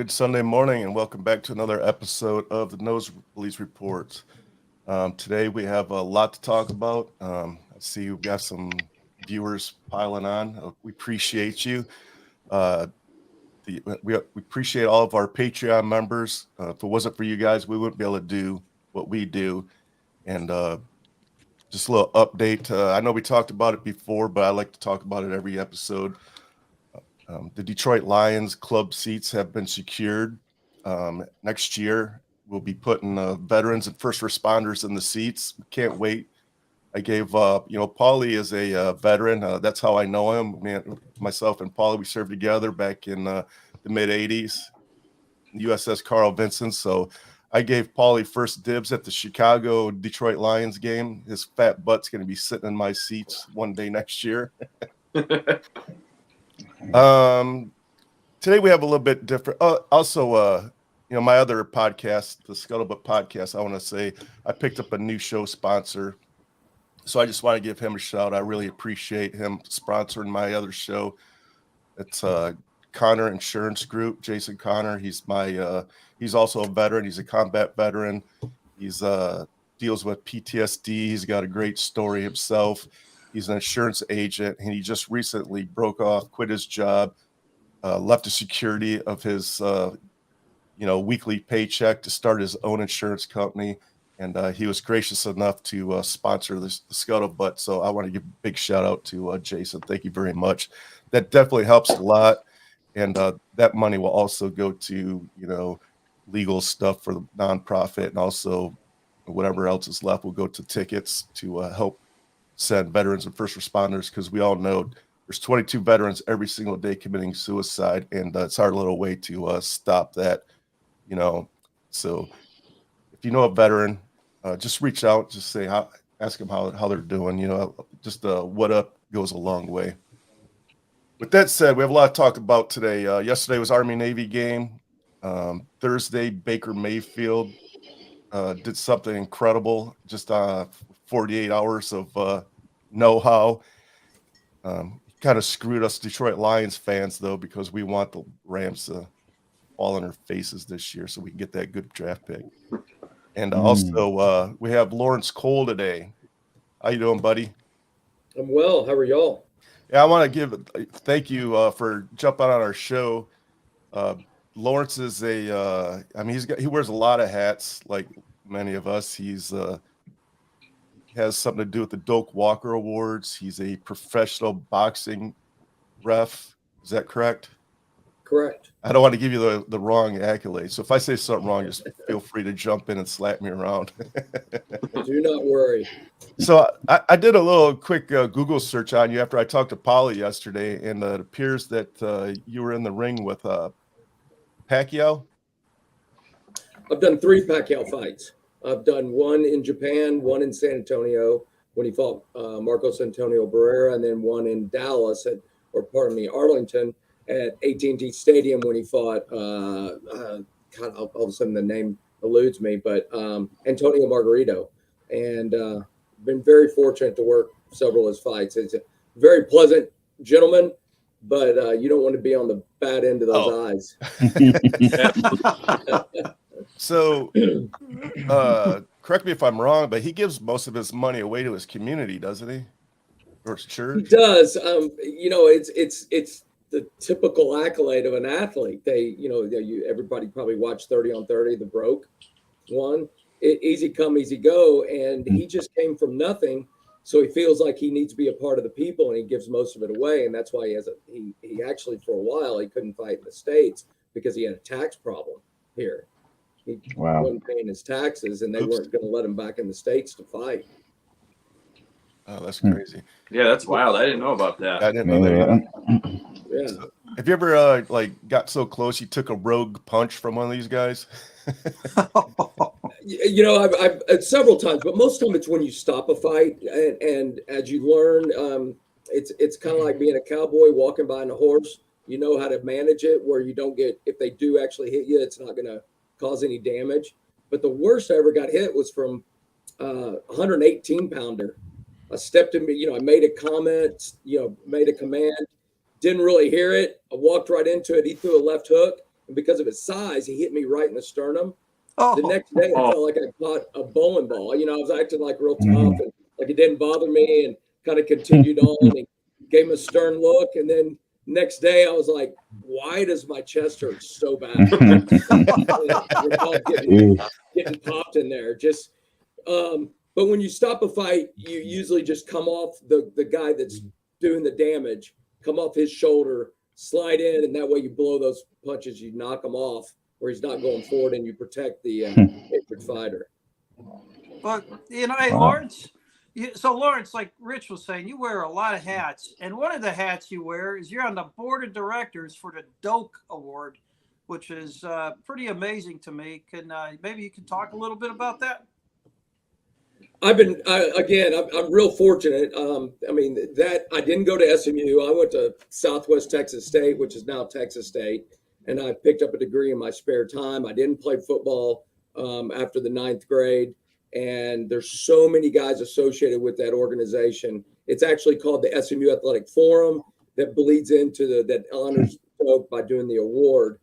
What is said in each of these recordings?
good Sunday morning, and welcome back to another episode of the Nosebleeds Report. Today we have a lot to talk about. I see we've got some viewers piling on. We appreciate you. Uh, we appreciate all of our Patreon members. If it wasn't for you guys, we wouldn't be able to do what we do. And just a little update. I know we talked about it before, but I like to talk about it every episode. The Detroit Lions club seats have been secured. Next year, we'll be putting veterans and first responders in the seats. Can't wait. I gave, Paulie is a veteran. That's how I know him. Myself and Paulie, we served together back in the mid 80s, USS Carl Vinson. So I gave Paulie first dibs at the Chicago Detroit Lions game. His fat butt's going to be sitting in my seats one day next year. Today we have a little bit different. My other podcast, the Scuttlebutt podcast, I want to say I picked up a new show sponsor. So I just want to give him a shout. I really appreciate him sponsoring my other show. It's Connor Insurance Group, Jason Connor. He's also a veteran. He's a combat veteran. He's deals with PTSD. He's got a great story himself. He's an insurance agent, and he just recently quit his job, left the security of his, weekly paycheck to start his own insurance company. And he was gracious enough to sponsor the Scuttlebutt. So I want to give a big shout out to Jason. Thank you very much. That definitely helps a lot. And that money will also go to, legal stuff for the nonprofit, and also whatever else is left will go to tickets to help send veterans and first responders, because we all know there's 22 veterans every single day committing suicide, and it's our little way to stop that, So if you know a veteran, just reach out, just say, ask them how they're doing. Just what up goes a long way. With that said, we have a lot to talk about today. Yesterday was Army-Navy game. Thursday, Baker Mayfield did something incredible, just 48 hours of know-how. Kind of screwed us Detroit Lions fans, though, because we want the Rams to fall on their faces this year so we can get that good draft pick. And also, we have Laurence Cole today. How you doing, buddy? I'm well. How are y'all? Yeah, I want to thank you for jumping on our show. Laurence is he wears a lot of hats, like many of us. Has something to do with the Doak Walker Awards. He's a professional boxing ref. Is that correct? Correct. I don't want to give you the wrong accolade. So if I say something wrong, just feel free to jump in and slap me around. Do not worry. So I did a little quick Google search on you after I talked to Polly yesterday, and it appears that you were in the ring with Pacquiao. I've done 3 Pacquiao fights. I've done one in Japan, one in San Antonio when he fought Marcos Antonio Barrera, and then one in Dallas Arlington at AT&T Stadium when he fought. All of a sudden the name eludes me, but Antonio Margarito, and been very fortunate to work several of his fights. It's a very pleasant gentleman, but you don't want to be on the bad end of those eyes. So, correct me if I'm wrong, but he gives most of his money away to his community, doesn't he? Or his church? He does. It's the typical accolade of an athlete. Everybody probably watched 30 on 30, the broke one. Easy come, easy go, and he just came from nothing. So he feels like he needs to be a part of the people, and he gives most of it away. And that's why he actually, for a while, he couldn't fight in the States because he had a tax problem here. He wasn't paying his taxes, and they weren't going to let him back in the States to fight. Oh, that's crazy. Yeah, that's wild. I didn't know about that. I didn't know that. Yeah. So, have you ever got so close you took a rogue punch from one of these guys? I've several times, but most of the time it's when you stop a fight, and as you learn, it's kind of like being a cowboy walking behind a horse. You know how to manage it where you don't get, if they do actually hit you, it's not going to cause any damage. But the worst I ever got hit was from a 118 pounder. I stepped in, I made a comment, made a command, didn't really hear it. I walked right into it. He threw a left hook, And because of his size, he hit me right in the sternum. Oh, The next day, I felt like I caught a bowling ball. I was acting like real tough and like it didn't bother me, and kind of continued on and gave him a stern look. And then next day, I was like, why does my chest hurt so bad? I recall getting popped in there. But when you stop a fight, you usually just come off the guy that's doing the damage, come off his shoulder, slide in, and that way you blow those punches, you knock him off where he's not going forward, and you protect the injured fighter. But hey, Lawrence. So Lawrence, like Rich was saying, you wear a lot of hats, and one of the hats you wear is you're on the board of directors for the Doak Award, which is pretty amazing to me. Can maybe you can talk a little bit about that? I'm real fortunate. That I didn't go to SMU. I went to Southwest Texas State, which is now Texas State, and I picked up a degree in my spare time. I didn't play football after the 9th grade, and there's so many guys associated with that organization. It's actually called the SMU Athletic Forum that bleeds into that honors Doak by doing the award.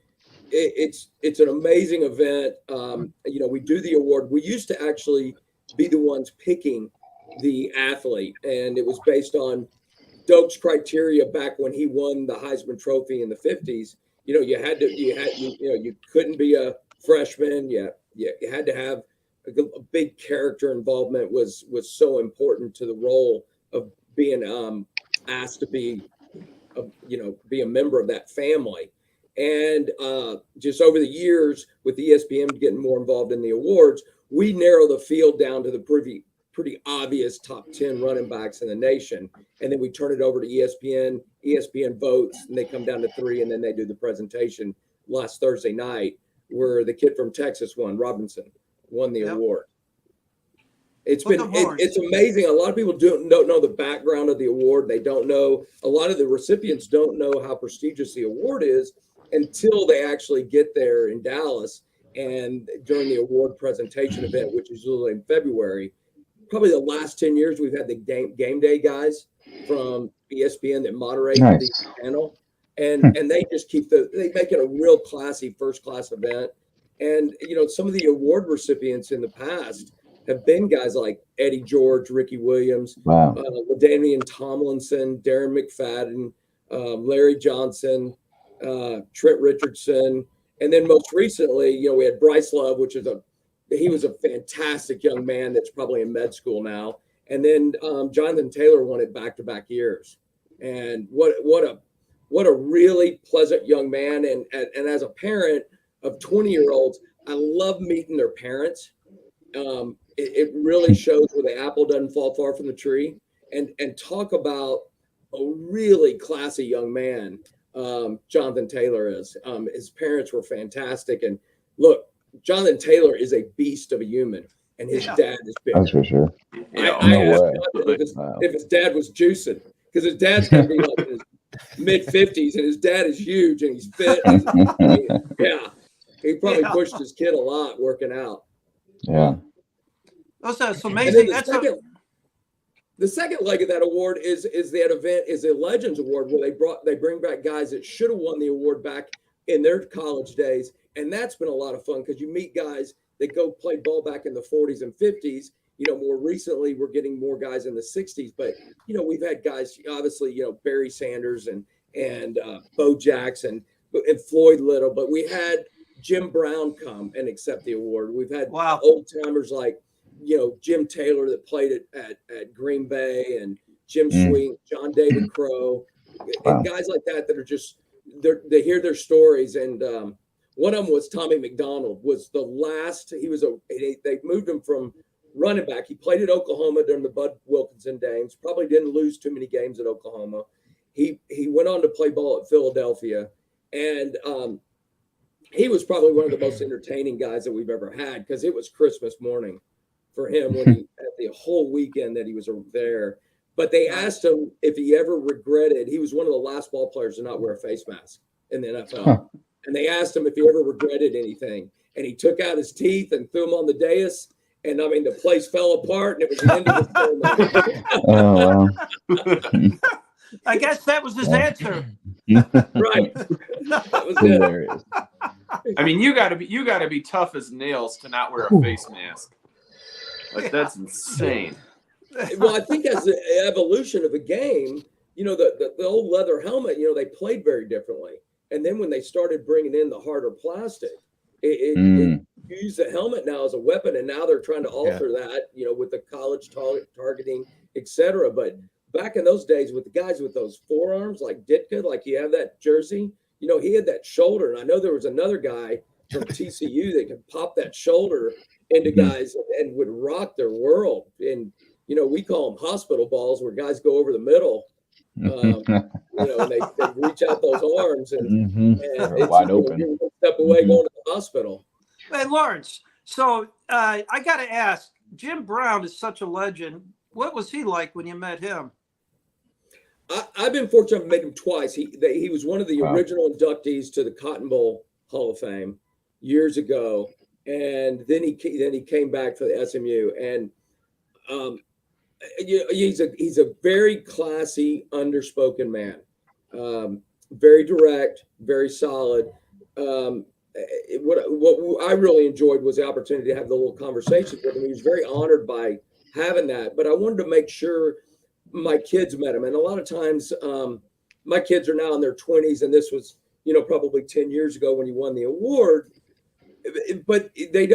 It's an amazing event. We do the award. We used to actually be the ones picking the athlete, and it was based on Doak's criteria back when he won the Heisman Trophy in the 50s. You couldn't be a freshman. You had to have a big character involvement was so important to the role of being asked to be a member of that family. And just over the years, with ESPN getting more involved in the awards, we narrow the field down to the pretty obvious top 10 running backs in the nation. And then we turn it over to ESPN. ESPN votes, and they come down to 3, and then they do the presentation last Thursday night, where the kid from Texas Robinson won the award. It's amazing. A lot of people don't know the background of the award. They don't know, a lot of the recipients don't know how prestigious the award is until they actually get there in Dallas. And during the award presentation event, which is usually in February, probably the last 10 years, we've had the game day guys from ESPN that moderate the panel. And they just they make it a real classy first class event. And, some of the award recipients in the past have been guys like Eddie George, Ricky Williams, LaDainian Tomlinson, Darren McFadden, Larry Johnson, Trent Richardson. And then most recently, we had Bryce Love, he was a fantastic young man that's probably in med school now. And then Jonathan Taylor won it back-to-back years. And what a really pleasant young man. And as a parent of 20-year-olds, I love meeting their parents. It really shows where the apple doesn't fall far from the tree. And talk about a really classy young man. Jonathan Taylor is. His parents were fantastic. And look, Jonathan Taylor is a beast of a human, and his dad is big. That's for sure. I asked if his dad was juicing, because his dad's going to be like in his mid-50s, and his dad is huge, and he's fit. He probably pushed his kid a lot working out. Yeah. That's amazing. The second leg of that award is that event is a Legends Award, where they bring back guys that should have won the award back in their college days, and that's been a lot of fun because you meet guys that go play ball back in the 40s and 50s. More recently we're getting more guys in the 60s, but we've had guys obviously Barry Sanders and Bo Jackson and Floyd Little, but we had Jim Brown come and accept the award. We've had old timers like Jim Taylor that played at Green Bay, and Jim Sweet, John David Crow, and guys like that are just they hear their stories. And one of them was Tommy McDonald, was the last. They moved him from running back. He played at Oklahoma during the Bud Wilkinson days. Probably didn't lose too many games at Oklahoma. He went on to play ball at Philadelphia, and he was probably one of the most entertaining guys that we've ever had, because it was Christmas morning for him when he had the whole weekend that he was there. But they asked him if he ever regretted. He was one of the last ball players to not wear a face mask in the NFL. And they asked him if he ever regretted anything. And he took out his teeth and threw them on the dais. And the place fell apart, and it was the end of the film. I guess that was his answer. Right. That was hilarious. I mean, you gotta be tough as nails to not wear a face mask. Like that's insane. Well, I think as the evolution of a game, the old leather helmet, they played very differently. And then when they started bringing in the harder plastic, it used the helmet now as a weapon. And now they're trying to alter that, with the college targeting, etc. But back in those days with the guys with those forearms, like Ditka, like you have that jersey, he had that shoulder. And I know there was another guy from TCU that could pop that shoulder into guys and would rock their world. And, we call them hospital balls where guys go over the middle, and they reach out those arms and it's wide open. You're one step away going to the hospital. Hey, Laurence, so I got to ask, Jim Brown is such a legend. What was he like when you met him? I've been fortunate to meet him twice. He was one of the original inductees to the Cotton Bowl Hall of Fame years ago, and then he came back for the SMU. And he's a very classy, underspoken man, very direct, very solid. What I really enjoyed was the opportunity to have the little conversation with him. He was very honored by having that, but I wanted to make sure my kids met him. And a lot of times my kids are now in their 20s, and this was, probably 10 years ago when he won the award, but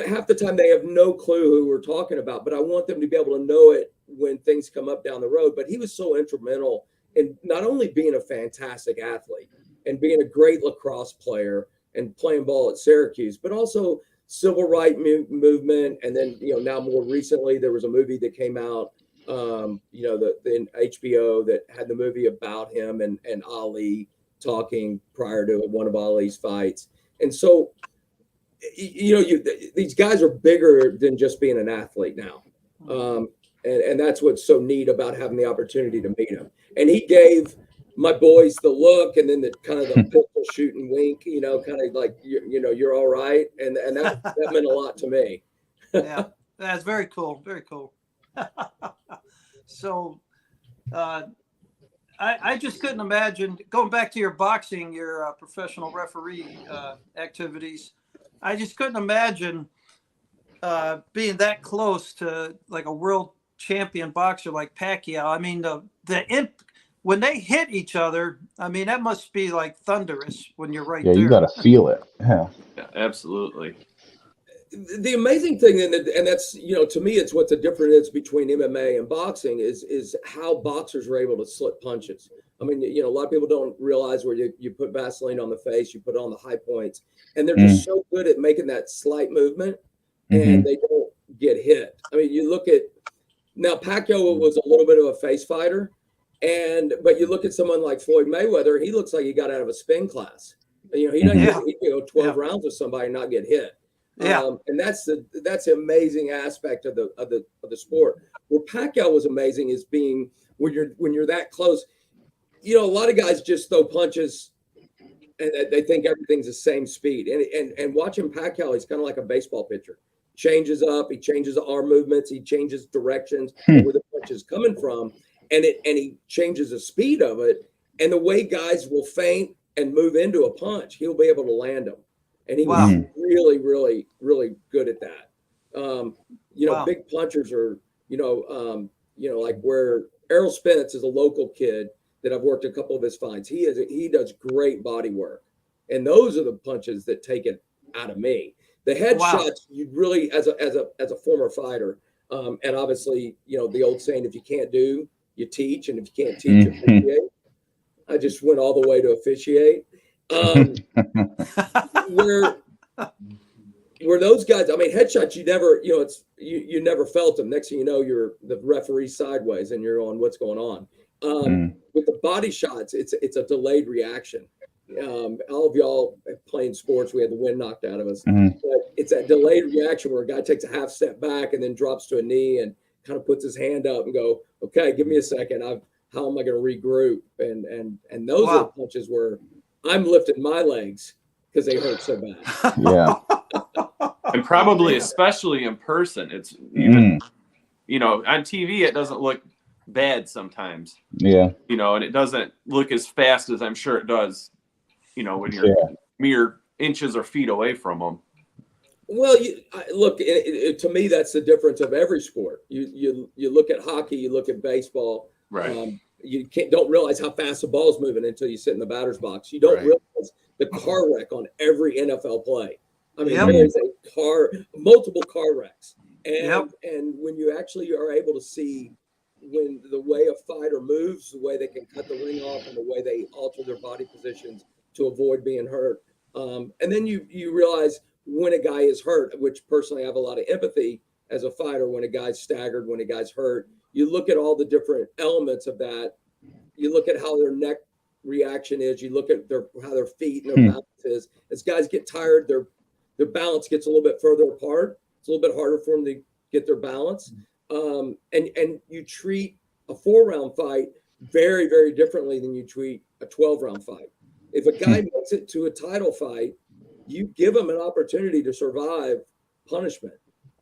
half the time they have no clue who we're talking about, but I want them to be able to know it when things come up down the road. But he was so instrumental in not only being a fantastic athlete and being a great lacrosse player and playing ball at Syracuse, but also civil rights movement. And then, now more recently, there was a movie that came out, the HBO that had the movie about him and Ali talking prior to one of Ali's fights. And so, these guys are bigger than just being an athlete now. And that's what's so neat about having the opportunity to meet him. And he gave my boys the look, and then the kind of the pistol shoot and wink, kind of like, you're all right. And that meant a lot to me. Yeah, that's very cool. Very cool. So I just couldn't imagine going back to your boxing, your professional referee activities. I just couldn't imagine being that close to like a world champion boxer like Pacquiao. I mean, when they hit each other, I mean, that must be like thunderous when you're right there. Yeah, you got to feel it. Yeah, absolutely. The amazing thing, and that's, to me, it's what's the difference between MMA and boxing is how boxers are able to slip punches. I mean, a lot of people don't realize where you put Vaseline on the face, you put it on the high points, and they're just so good at making that slight movement, and they don't get hit. I mean, you look at, now Pacquiao was a little bit of a face fighter, but you look at someone like Floyd Mayweather, he looks like he got out of a spin class. He doesn't he can go 12 rounds with somebody and not get hit. Yeah, and that's the amazing aspect of the sport. Where Pacquiao was amazing is being when you're that close. A lot of guys just throw punches and they think everything's the same speed. And watching Pacquiao, he's kind of like a baseball pitcher. Changes up, he changes the arm movements, he changes directions where the punch is coming from, and he changes the speed of it. And the way guys will feint and move into a punch, he'll be able to land them. And he was really, really, really good at that. Big punchers are, like where Errol Spence is a local kid that I've worked a couple of his fights. He does great body work. And those are the punches that take it out of me. The headshots, you really, as a former fighter, and obviously, the old saying, if you can't do, you teach. And if you can't teach, you officiate. I just went all the way to officiate. Where those guys, I mean, headshots, you never, you never felt them. Next thing you know, you're the referee sideways and you're on what's going on. With the body shots, it's a delayed reaction. All of y'all playing sports, we had the wind knocked out of us. But it's that delayed reaction where a guy takes a half step back and then drops to a knee and kind of puts his hand up and go, okay, give me a second. How am I going to regroup? And those are the punches where I'm lifting my legs because they hurt so bad. Yeah. And probably especially in person, it's even, on TV, it doesn't look bad sometimes. Yeah. And it doesn't look as fast as I'm sure it does, when you're mere inches or feet away from them. Well, look, to me, that's the difference of every sport. You look at hockey, you look at baseball. Right. You don't realize how fast the ball's moving until you sit in the batter's box. You don't realize the car wreck on every NFL play. I mean, there is multiple car wrecks. And when you actually are able to see when the way a fighter moves, the way they can cut the ring off, and the way they alter their body positions to avoid being hurt. And then you realize when a guy is hurt, which personally I have a lot of empathy as a fighter, when a guy's staggered, when a guy's hurt, you look at all the different elements of that. You look at how their neck reaction is. You look at how their feet and their balance is. As guys get tired, their balance gets a little bit further apart. It's a little bit harder for them to get their balance. And you treat a 4-round fight very, very differently than you treat a 12-round fight. If a guy makes it to a title fight, you give him an opportunity to survive punishment.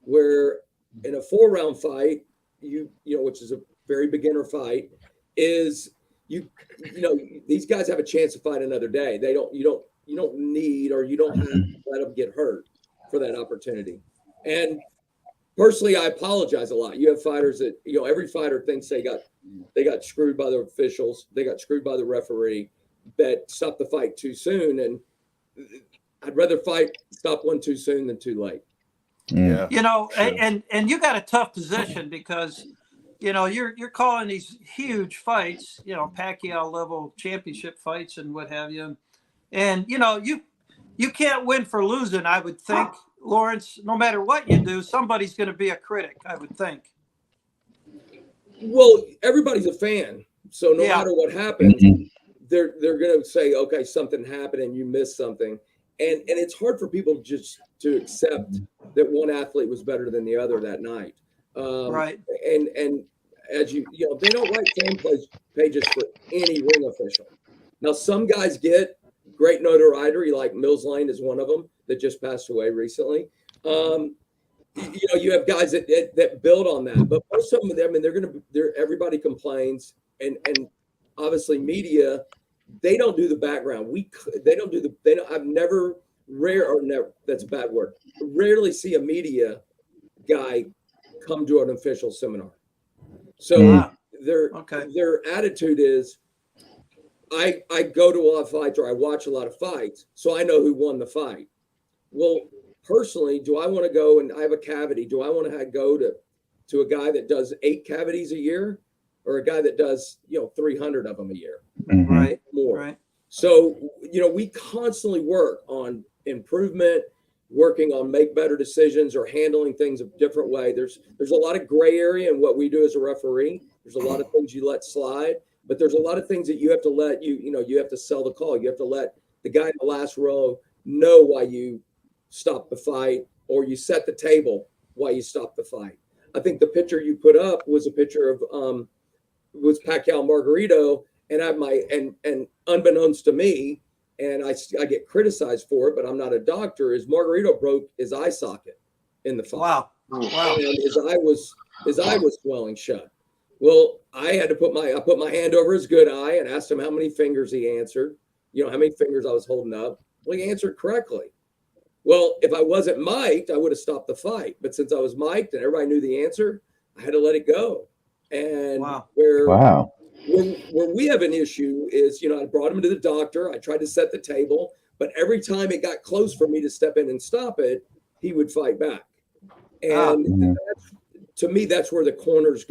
Where in a 4-round fight, which is a very beginner fight, is these guys have a chance to fight another day. You don't need, or you don't have to let them get hurt for that opportunity. And personally, I apologize a lot. You have fighters that, every fighter thinks they got screwed by the officials. They got screwed by the referee that stopped the fight too soon. And I'd rather stop one too soon than too late. Yeah. And you got a tough position because, you're calling these huge fights, Pacquiao level championship fights and what have you. And, you can't win for losing, I would think, Laurence. No matter what you do, somebody's going to be a critic, I would think. Well, everybody's a fan. So no matter what happens, they're going to say, okay, something happened and you missed something. And it's hard for people just to accept that one athlete was better than the other that night. Right. And as they don't write fan pages for any ring official. Now, some guys get great notoriety, like Mills Lane is one of them that just passed away recently. You have guys that build on that, but most of them, I mean, everybody complains, and obviously media, they don't do the background. I've never, that's a bad word. Rarely see a media guy come to an official seminar. So their attitude is, I go to a lot of fights, or I watch a lot of fights, so I know who won the fight. Well, personally, do I want to go, and I have a cavity, do I want to go to a guy that does 8 cavities a year, or a guy that does 300 of them a year? Right. More. Right. So we constantly work on improvement, working on make better decisions or handling things a different way. There's a lot of gray area in what we do as a referee. There's a lot of things you let slide, but there's a lot of things that you have to let you have to sell the call. You have to let the guy in the last row know why you stop the fight, or you set the table why you stop the fight. I think the picture you put up was a picture of was Pacquiao Margarito, and unbeknownst to me, and I get criticized for it, but I'm not a doctor, is Margarito broke his eye socket in the fight. Wow. And his eye was swelling shut. Well, I had to put my hand over his good eye and asked him how many fingers he answered, how many fingers I was holding up. Well, he answered correctly. Well, if I wasn't mic'd, I would have stopped the fight. But since I was mic'd and everybody knew the answer, I had to let it go. And where we have an issue is, I brought him to the doctor. I tried to set the table, but every time it got close for me to step in and stop it, he would fight back. And to me, that's where the corners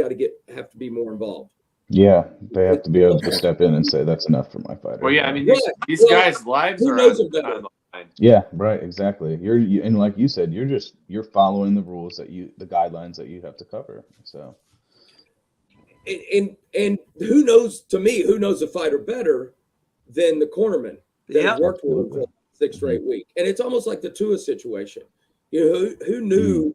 have to be more involved. Yeah, they have to be able to step in and say, that's enough for my fighter. Well, yeah, I mean, these guys' lives are on the line. Yeah, right, exactly. And like you said, you're following the rules the guidelines that you have to cover. So, and who knows the fighter better than the cornerman that worked with him for 6 straight weeks? And it's almost like the Tua situation. Who knew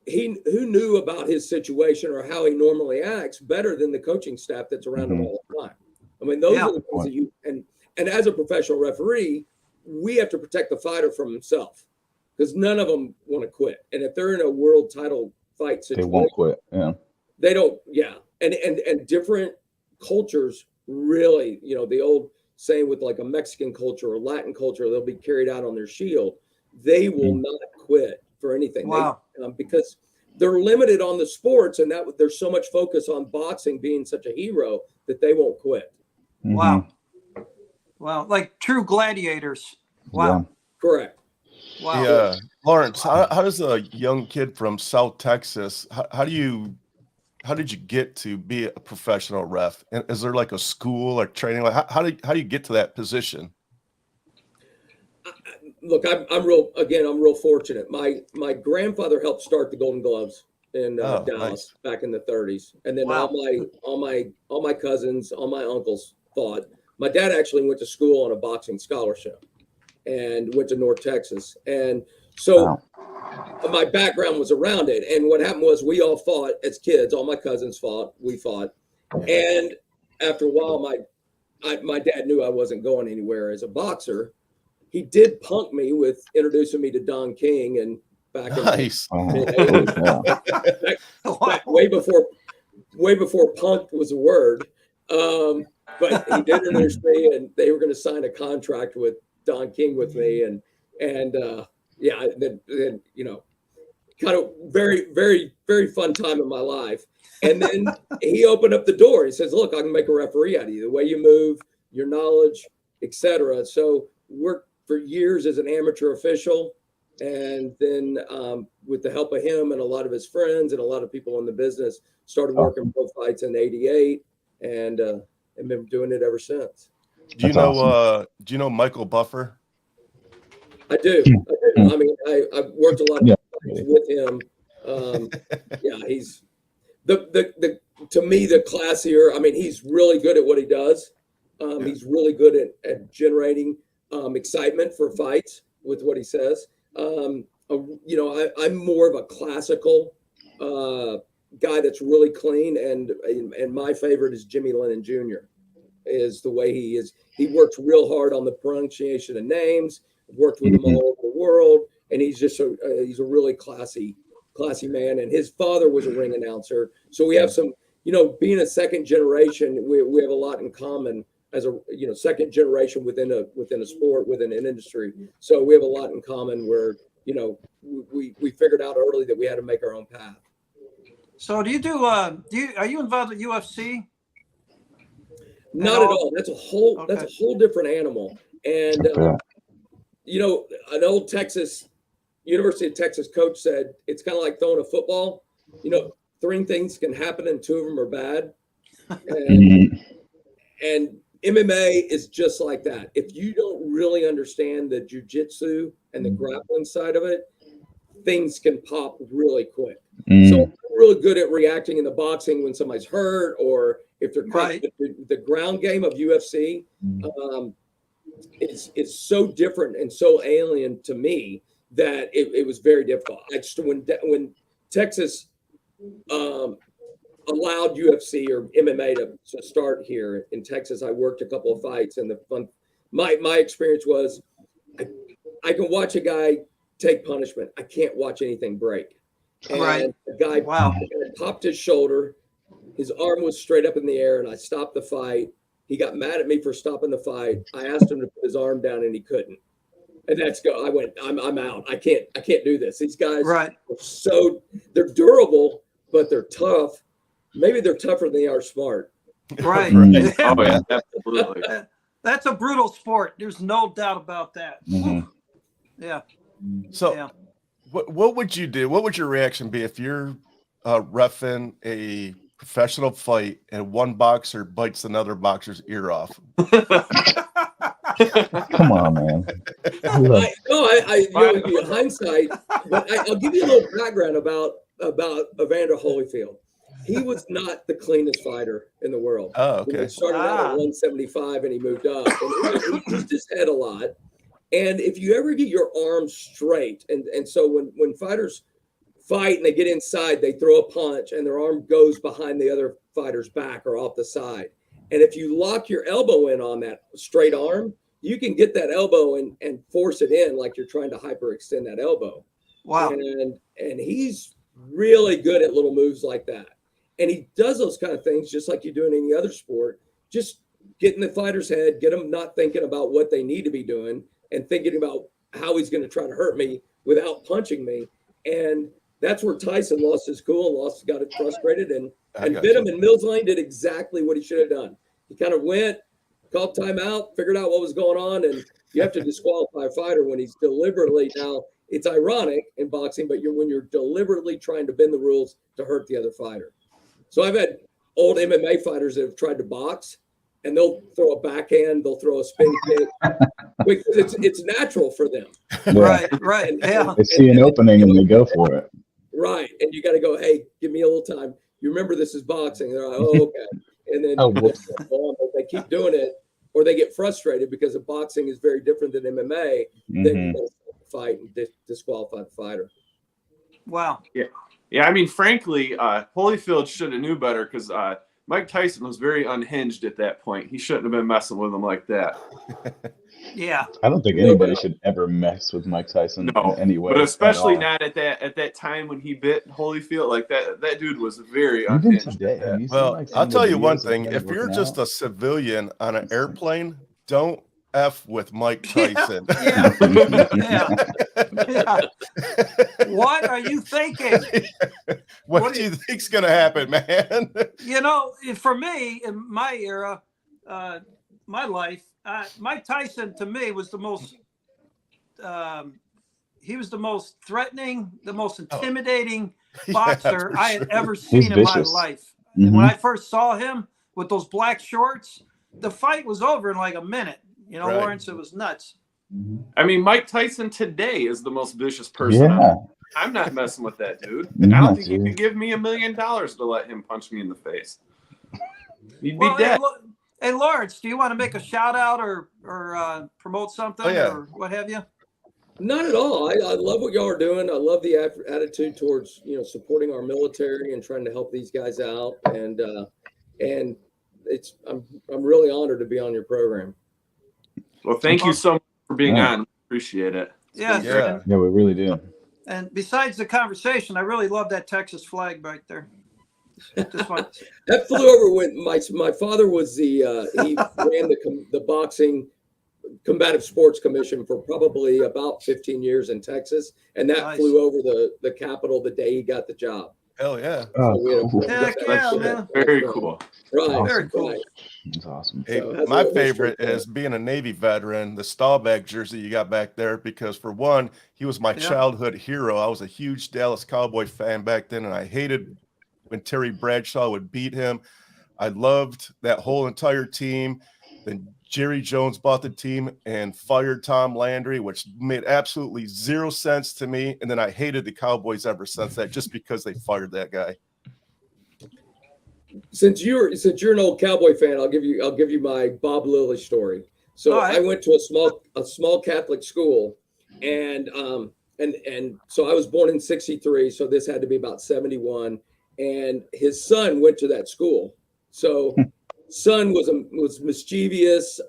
who knew about his situation or how he normally acts better than the coaching staff that's around him all the time? I mean, those are the things that and as a professional referee, we have to protect the fighter from himself, because none of them want to quit. And if they're in a world title fight situation, they won't quit. Yeah, they don't. Yeah, and different cultures really, the old same with like a Mexican culture or Latin culture, they'll be carried out on their shield. They will not quit for anything. Wow. Because they're limited on the sports, and that there's so much focus on boxing being such a hero that they won't quit. Wow. Wow. Like true gladiators. Wow. Yeah. Correct. Wow. Yeah, Lawrence, how does a young kid from South Texas, how did you get to be a professional ref? And is there like a school or training? Like how do you get to that position? Look, I'm real fortunate. My grandfather helped start the Golden Gloves in Dallas Nice. back in the 30s, and then Wow. all my cousins, all my uncles fought. My dad actually went to school on a boxing scholarship and went to North Texas, and so my background was around it. And what happened was we all fought as kids. All my cousins fought. We fought, and after a while, my dad knew I wasn't going anywhere as a boxer. He did punk me with introducing me to Don King, and back Nice. in back way before punk was a word. But he did introduce me, and they were going to sign a contract with Don King with me, and then you know, kind of very, very, very fun time in my life. And then he opened up the door. He says, "Look, I can make a referee out of you. The way you move, your knowledge, etc." So worked for years as an amateur official, and then with the help of him and a lot of his friends and a lot of people in the business, started working pro fights in '88, and been doing it ever since. Do you know Michael Buffer? I do. I mean, I've worked a lot of fights with him. He's the to me the classier. I mean, he's really good at what he does. He's really good at generating excitement for fights with what he says. I'm more of a classical guy that's really clean, and my favorite is Jimmy Lennon Jr. is the way he is. He works real hard on the pronunciation of names. Worked with him all over the world, and he's just he's a really classy man. And his father was a ring announcer, so we have some, being a second generation, we have a lot in common as a second generation within a sport, within an industry. So we have a lot in common where we figured out early that we had to make our own path. So are you involved with UFC? Not at all. That's a whole different animal. And an old University of Texas coach said it's kind of like throwing a football. 3 things can happen and 2 of them are bad. And MMA is just like that. If you don't really understand the jiu-jitsu and the grappling side of it, things can pop really quick. So I'm really good at reacting in the boxing when somebody's hurt, or if they're the ground game of UFC. It's so different and so alien to me that it was very difficult. When Texas allowed UFC or MMA to start here in Texas, I worked a couple of fights, and my experience was I can watch a guy take punishment. I can't watch anything break. And the guy popped his shoulder, his arm was straight up in the air, and I stopped the fight. He got mad at me for stopping the fight. I asked him to put his arm down, and he couldn't. And I went, I'm out. I can't do this. These guys are they're durable, but they're tough. Maybe they're tougher than they are smart. Right. Oh yeah, absolutely. That's a brutal sport. There's no doubt about that. Yeah. So what would you do? What would your reaction be if you're reffing a professional fight and one boxer bites another boxer's ear off? Come on, man. Hindsight, but I'll give you a little background about Evander Holyfield. He was not the cleanest fighter in the world. Oh, okay. He started out at 175 and he moved up. And he used his head a lot. And if you ever get your arms straight, and so when fighters fight and they get inside, they throw a punch and their arm goes behind the other fighter's back or off the side. And if you lock your elbow in on that straight arm, you can get that elbow and force it in like you're trying to hyperextend that elbow. Wow. And he's really good at little moves like that. And he does those kind of things just like you do in any other sport, just get in the fighter's head, get him not thinking about what they need to be doing and thinking about how he's going to try to hurt me without punching me. And that's where Tyson lost his cool and got it frustrated and bit him. And Mills Lane did exactly what he should have done. He kind of went, called timeout, figured out what was going on, and you have to disqualify a fighter when he's deliberately. Now, it's ironic in boxing, but when you're deliberately trying to bend the rules to hurt the other fighter. So I've had old MMA fighters that have tried to box, and they'll throw a backhand, they'll throw a spin kick, because it's natural for them. Yeah. Right. Yeah. They see an opening and they go for it. Right, and you got to go, hey, give me a little time. You remember this is boxing. And they're like, oh, okay. And then they keep doing it, or they get frustrated because of boxing is very different than MMA. Then you got to fight and disqualify the fighter. Wow. Yeah. I mean, frankly, Holyfield should have knew better because Mike Tyson was very unhinged at that point. He shouldn't have been messing with him like that. Yeah. I don't think anybody should ever mess with Mike Tyson in any way. But especially not at that time when he bit Holyfield. Like that dude was very unhinged. Today, well, I'll tell you one thing. If you're just a civilian on an airplane, don't F with Mike Tyson. Yeah. What are you thinking? What do you think's going to happen, man? For me, in my era, my life, Mike Tyson to me was the most. He was the most threatening, the most intimidating boxer I had ever seen in my life. And when I first saw him with those black shorts, the fight was over in like a minute. Lawrence, it was nuts. I mean, Mike Tyson today is the most vicious person. Yeah. I'm not messing with that dude. No, I don't think dude. you could give me $1 million to let him punch me in the face. He'd be dead. Hey, Lawrence, do you want to make a shout out or promote something or what have you? Not at all. I love what y'all are doing. I love the attitude towards supporting our military and trying to help these guys out. And I'm really honored to be on your program. Well, thank you so much for being on. Appreciate it. Yeah, we really do. And besides the conversation, I really love that Texas flag right there. That flew over when my father was he ran the boxing combative sports commission for probably about 15 years in Texas, and that flew over the Capitol the day he got the job. Hell yeah! Man. Very cool. Right, awesome. Very cool. That's awesome. Hey, my favorite is being a Navy veteran, the Staubach jersey you got back there, because for one, he was my childhood hero. I was a huge Dallas Cowboy fan back then, and I hated when Terry Bradshaw would beat him. I loved that whole entire team. Then Jerry Jones bought the team and fired Tom Landry, which made absolutely zero sense to me. And then I hated the Cowboys ever since that, just because they fired that guy. Since you're an old Cowboy fan, I'll give you my Bob Lilly story. So I went to a small Catholic school, and so I was born in '63. So this had to be about '71. And his son went to that school. So son was mischievous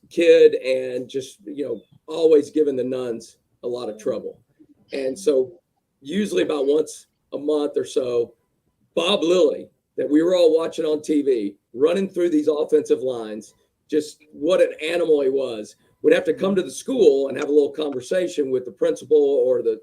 kid, and just always giving the nuns a lot of trouble. And so usually about once a month or so, Bob Lilly, that we were all watching on TV, running through these offensive lines, just what an animal he was, would have to come to the school and have a little conversation with the principal or the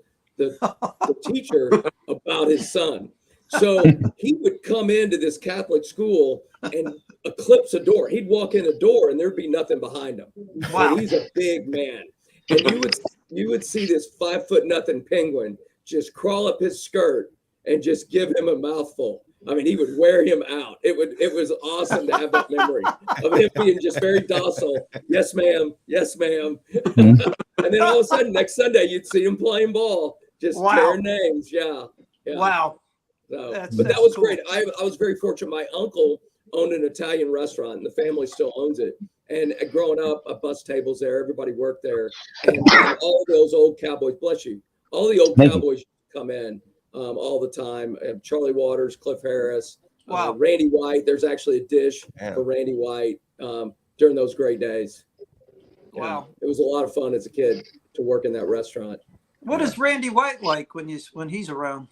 teacher about his son. So he would come into this Catholic school and eclipse a door. He'd walk in the door and there'd be nothing behind him. Wow. And he's a big man. And you would see this 5'0" penguin just crawl up his skirt and just give him a mouthful. I mean, he would wear him out. It was awesome to have that memory of him being just very docile. Yes, ma'am. Yes, ma'am. And then all of a sudden, next Sunday, you'd see him playing ball, just tearing names. Yeah. Wow. So, but that was cool. Great. I was very fortunate. My uncle owned an Italian restaurant, and the family still owns it. And growing up, I bussed tables there. Everybody worked there. And all those old Cowboys, bless you, all the old Cowboys come in all the time. Charlie Waters, Cliff Harris, Randy White. There's actually a dish for Randy White during those great days. Wow. It was a lot of fun as a kid to work in that restaurant. What is Randy White like when he's around?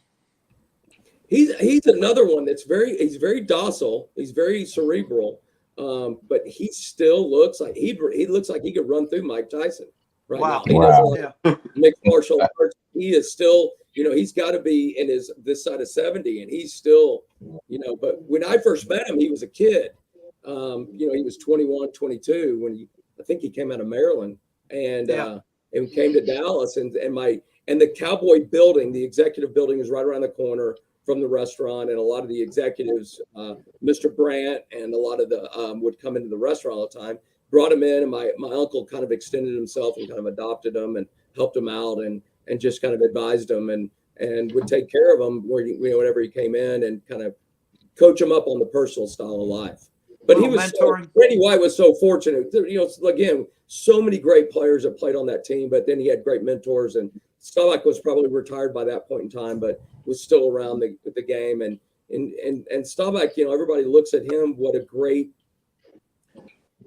He's another one that's very docile. He's very cerebral. But he still looks like he looks like he could run through Mike Tyson right Wow. now. He Wow. doesn't like mixed martial arts. He is still, he's got to be in this side of 70, and he's still, But when I first met him, he was a kid. He was 21, 22 when I think he came out of Maryland, and came to Dallas, and the Cowboy building, the executive building, is right around the corner from the restaurant, and a lot of the executives, Mr. Brandt and a lot of the would come into the restaurant all the time. Brought him in, and my uncle kind of extended himself and kind of adopted him and helped him out and just kind of advised him and would take care of him whenever he came in and kind of coach him up on the personal style of life. But he was Randy White was so fortunate. Again, so many great players that played on that team, but then he had great mentors. And Staubach was probably retired by that point in time, but was still around the game. And Staubach, everybody looks at him, what a great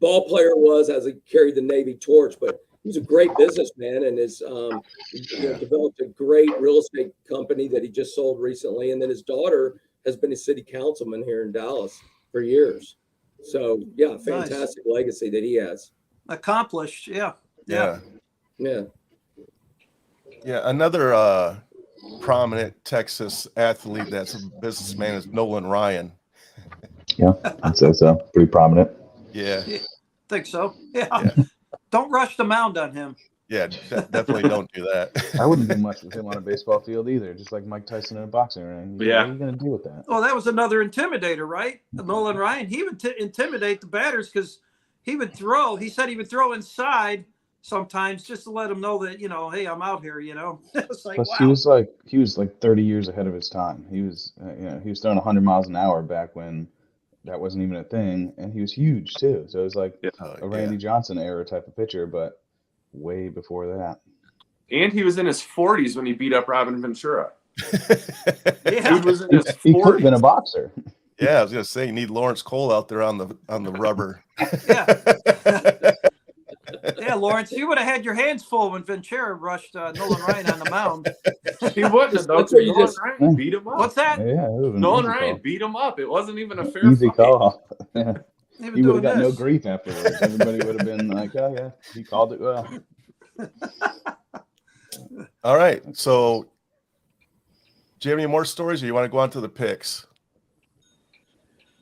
ball player was as he carried the Navy torch, but he was a great businessman and has developed a great real estate company that he just sold recently. And then his daughter has been a city councilman here in Dallas for years. So fantastic legacy that he has. Accomplished. Yeah. Another prominent Texas athlete that's a businessman is Nolan Ryan. Yeah, I'd say so. Pretty prominent. Yeah. Think so. Yeah. Don't rush the mound on him. Yeah, definitely don't do that. I wouldn't do much with him on a baseball field either, just like Mike Tyson in a boxing ring. Yeah. What are you going to do with that? Well, that was another intimidator, right? Nolan Ryan. He would intimidate the batters because he would throw. He said he would throw inside sometimes just to let them know that, hey, I'm out here, It's like, Plus, wow. he was like 30 years ahead of his time. He was, he was throwing 100 miles an hour back when that wasn't even a thing, and he was huge too. So it was like a Randy Johnson era type of pitcher, but way before that. And he was in his 40s when he beat up Robin Ventura. Yeah. He was in his 40s. He could have been a boxer. Yeah, I was gonna say, you need Laurence Cole out there on the rubber. Yeah, Laurence, you would have had your hands full when Ventura rushed Nolan Ryan on the mound. He wouldn't have. That's what you Nolan just Ryan beat him up. What's that? Yeah, Nolan Ryan beat him up. It wasn't even a fair easy fight. call. Yeah. He would have got no this. grief afterwards. Everybody would have been like, "Oh yeah, he called it well." All right. So, do you have any more stories, or you want to go on to the picks?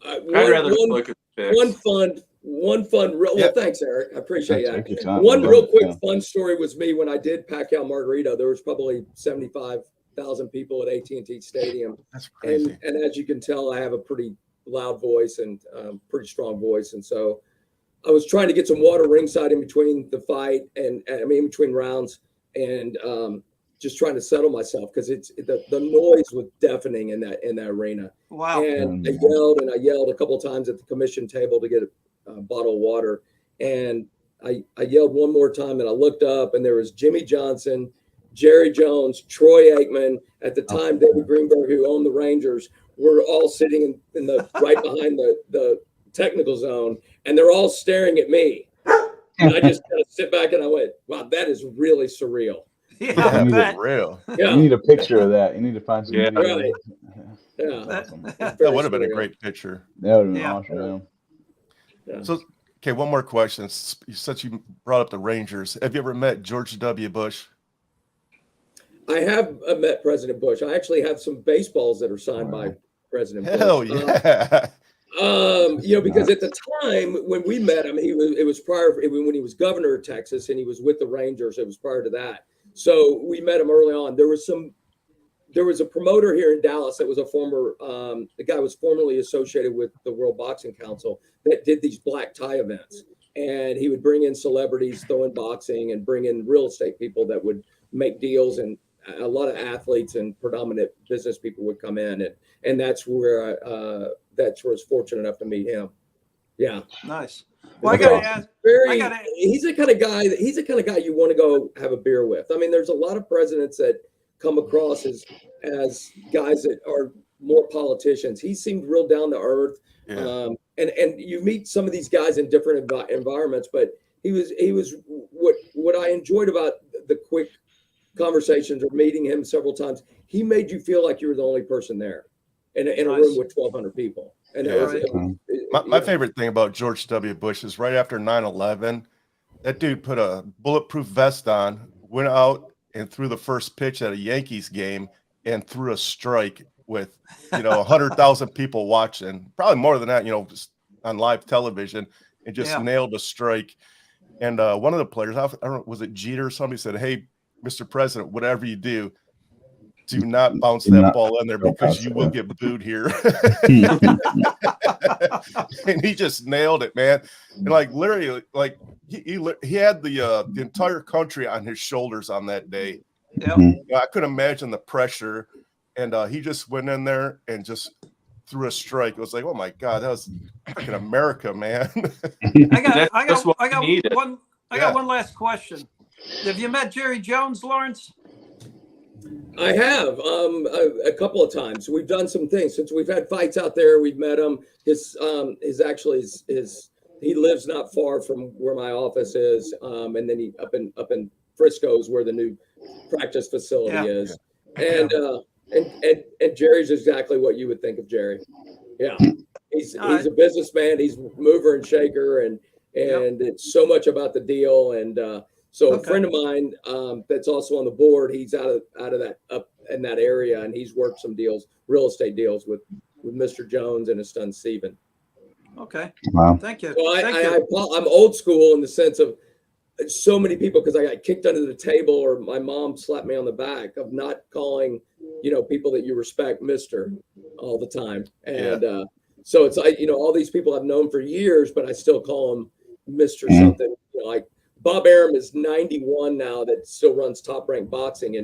I'd rather look at the picks. One fun. Well, thanks, Eric. I appreciate that. One Go real ahead. quick fun story was me when I did Pacquiao Margarito. There was probably 75,000 people at AT&T Stadium. That's crazy. And as you can tell, I have a pretty loud voice and pretty strong voice. And so I was trying to get some water ringside in between the fight and in between rounds and just trying to settle myself because the noise was deafening in that arena. Wow. And I yelled a couple of times at the commission table to get a bottle of water. And I yelled one more time and I looked up and there was Jimmy Johnson, Jerry Jones, Troy Aikman. At the time, David Greenberg, who owned the Rangers, were all sitting in the right behind the technical zone. And they're all staring at me. And I just kind of sit back and I went, wow, that is really surreal. Yeah, Real. Yeah. You need a picture of that. You need to find some video. Right. Yeah. Awesome. That would have been a great picture. That would have been Yeah. awesome. Yeah. So, okay, one more question. Since you brought up the Rangers, have you ever met George W. Bush? I have met President Bush. I actually have some baseballs that are signed by President Bush. Hell yeah. Because at the time when we met him, it was prior when he was governor of Texas and he was with the Rangers. It was prior to that. So we met him early on. There was a promoter here in Dallas that was the guy was formerly associated with the World Boxing Council that did these black tie events. And he would bring in celebrities, throw in boxing, and bring in real estate people that would make deals. And a lot of athletes and predominant business people would come in. And that's where I was fortunate enough to meet him. Yeah. Nice. Well, I gotta ask. He's the kind of guy you want to go have a beer with. I mean, there's a lot of presidents that come across as guys that are more politicians. He seemed real down to earth. Yeah. And you meet some of these guys in different environments, but he was what I enjoyed about the quick conversations or meeting him several times. He made you feel like you were the only person there in a room with 1,200 people. And My favorite thing about George W. Bush is right after 9/11, that dude put a bulletproof vest on, went out and threw the first pitch at a Yankees game and threw a strike with, 100,000 people watching, probably more than that, just on live television, and just nailed a strike. And one of the players, I don't know, was it Jeter or somebody, said, "Hey, Mr. President, whatever you do not bounce that ball in there because you will get booed here." And he just nailed it, man. And like literally, like he had the entire country on his shoulders on that day. I couldn't imagine the pressure, and he just went in there and just threw a strike. It was like, oh my God, that was fucking America, man. I got one last question. Have you met Jerry Jones, Laurence? I have a couple of times. We've done some things since we've had fights out there. We've met him. His he lives not far from where my office is, and then he up in Frisco is where the new practice facility is. And Jerry's exactly what you would think of Jerry. Yeah, he's a businessman. He's mover and shaker, and it's so much about the deal. And so a friend of mine that's also on the board, he's out of that up in that area, and he's worked some deals, real estate deals with Mr. Jones and his son Steven. Okay. Wow. Thank you. So I'm old school in the sense of so many people, because I got kicked under the table or my mom slapped me on the back, of not calling, people that you respect Mr. all the time. And so it's like, all these people I've known for years, but I still call them Mr. something. Like Bob Arum is 91 now, that still runs Top Rank Boxing,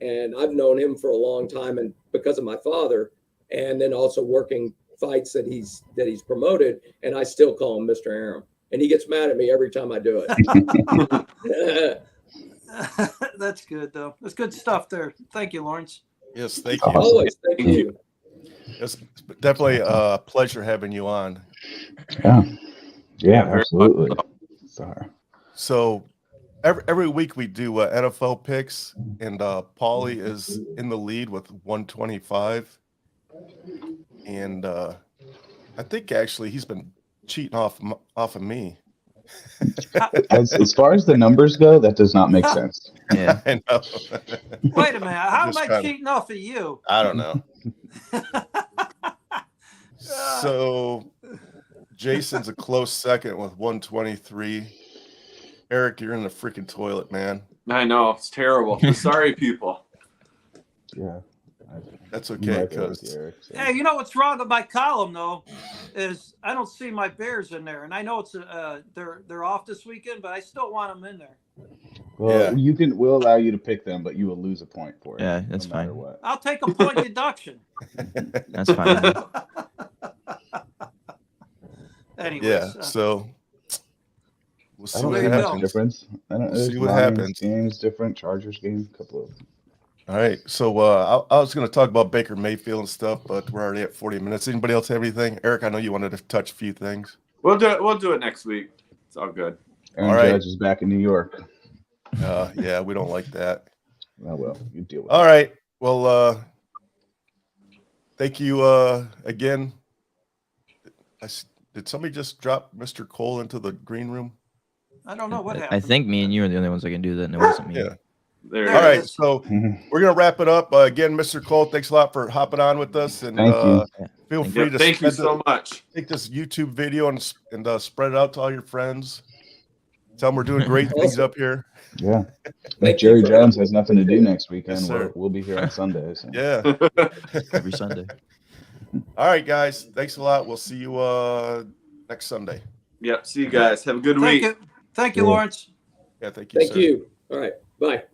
and I've known him for a long time, and because of my father, and then also working fights that he's promoted, and I still call him Mr. Arum, and he gets mad at me every time I do it. That's good though. That's good stuff there. Thank you, Laurence. Yes, thank you. Always, thank you. It's definitely a pleasure having you on. Yeah, absolutely. Sorry. So every week we do NFL picks, and Paulie is in the lead with 125. And I think actually he's been cheating off of me. As far as the numbers go, that does not make sense. Yeah, I know. Wait a minute. How am I cheating off of you? I don't know. So Jason's a close second with 123. Eric, you're in the freaking toilet, man. I know, it's terrible. I'm sorry, people. Yeah. That's okay, because hey, you know what's wrong with my column though, is I don't see my Bears in there, and I know it's they're off this weekend, but I still want them in there. Well, we'll allow you to pick them, but you will lose a point for it. Yeah, that's no matter fine. What. I'll take a point deduction. That's fine. Anyways, so we'll see what happens. happens. Difference. We'll see what happens. Games different. Chargers game, a couple of. All right, so I was going to talk about Baker Mayfield and stuff, but we're already at 40 minutes. Anybody else have anything? Eric, I know you wanted to touch a few things. We'll do it next week. It's all good. Aaron Judge is back in New York. Yeah, we don't like that. Oh, well, you deal with it. All right. Well, thank you again. Did somebody just drop Mr. Cole into the green room? I don't know what happened. I think me and you are the only ones that can do that, and it wasn't me. Yeah. There all right, so we're gonna wrap it up. Again, Mr. Cole, thanks a lot for hopping on with us, and thank you. Feel free to thank you so much. Take this YouTube video and spread it out to all your friends. Tell them we're doing great things up here. Yeah, Jerry Jones has nothing to do next weekend. Yes, we'll be here on Sunday. So. Yeah, Every Sunday. All right, guys, thanks a lot. We'll see you next Sunday. Yep. See you guys. Have a good week. Thank you, Laurence. Yeah, thank you. Thank sir. you. All right. Bye.